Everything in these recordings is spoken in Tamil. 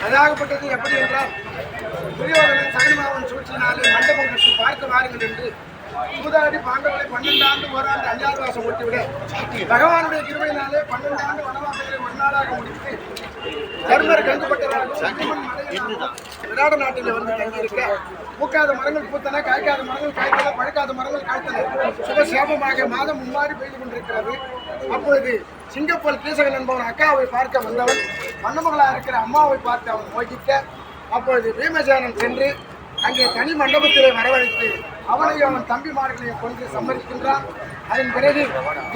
அதாகப்பட்டது எப்படி என்றால் துரியோதனன் சகனிமாவன் சூழ்ச்சியினாலே மண்டபம் கட்டி பார்க்க வாருங்கள் என்று சூதாடி பாண்டவர்களை 12 ஆண்டு ஓராண்டு அஞ்ஞாதவாசம் ஓட்டிவிட பகவானுடைய கிருபையினாலே 12 ஆண்டு வனவாசங்களை ஒரு நாளாக முடித்து தர்மர் கங்குப்பட்டவர்கள் விராட நாட்டில் வந்து தங்கியிருக்க பூக்காத மரங்கள் பூத்தன, காய்க்காத மரங்கள் காய்த்தன, பழுக்காத மரங்கள் காய்த்தன. சுபசேபமாக மாதம் மும்மாறி பெய்து கொண்டிருக்கிறது. அப்பொழுது சிங்கப்பூர் கீசகன் என்பவன் அக்காவை பார்க்க வந்தவன் மன்னமகளாக இருக்கிற அம்மாவை பார்த்து அவன் மோகிக்க, அப்பொழுது பீமசேனன் சென்று அங்கே தனி மண்டபத்திலே வரவழைத்து அவனையும் அவன் தம்பிமார்களையும் கொண்டு சம்மதிக்கின்றான். அதன் பிறகு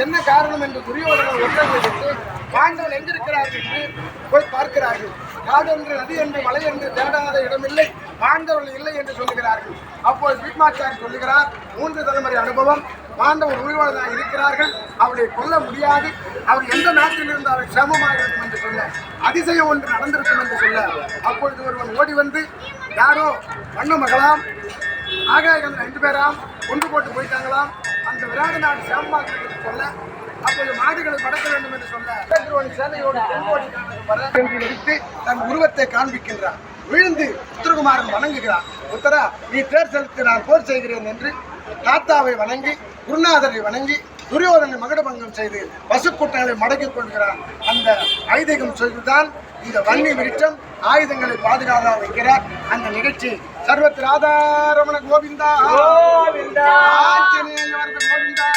என்ன காரணம் என்று துரியோதனன் ஒற்றர்களுக்கு பாண்டவன் எங்கிருக்கிறார்கள் என்று போய் பார்க்கிறார்கள். காடு என்று நதி என்று மலை என்று தேடாத இடமில்லை, பாண்டவர்கள் இல்லை என்று சொல்லுகிறார்கள். அப்போது பீஷ்மாச்சாரி சொல்லுகிறார், 3 தலைமுறை அனுபவம், பாண்டவர் உயிரோடு இருக்கிறார்கள், அவரை கொல்ல முடியாது, அவர் எந்த நாட்டில் இருந்து அவர் சிரமமாக இருக்கும் என்று சொல்ல, அதிசயம் ஒன்று நடந்திருக்கும் என்று சொல்ல, அப்பொழுது ஒருவன் ஓடி வந்து யாரோ வண்ண மகளாம் ஆகாயங்கள் 2 பேராம் கொண்டு போட்டு போயிட்டாங்களாம், அந்த விராட நாடு சிரமமாக என்று சொல்ல, அப்போது மாடுகளை படக்க வேண்டும் என்று சொல்ல சேனையோடு என்று நிறுத்தி தன் உருவத்தை காண்பிக்கின்றார். விழுந்து உத்தரகுமாரன் வணங்குகிறார். உத்தரா, நீ தேர் செலுத்தி நான் போர் செய்கிறேன் என்று தாத்தாவை வணங்கி குருநாதரை வணங்கி துரியோதனை மகடபங்கம் செய்து பசுக்கூட்டங்களை மடக்கிக் கொள்கிறார். அந்த ஐதீகம் சொல்லிதான் இந்த வன்னி விருட்சம் ஆயுதங்களை பாதுகாப்பாக வைக்கிறார். அந்த நிகழ்ச்சி சர்வத்தில் ஆதாரமண கோவிந்தா கோவிந்தா கோவிந்தா.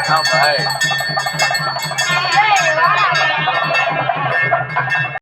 Não vai.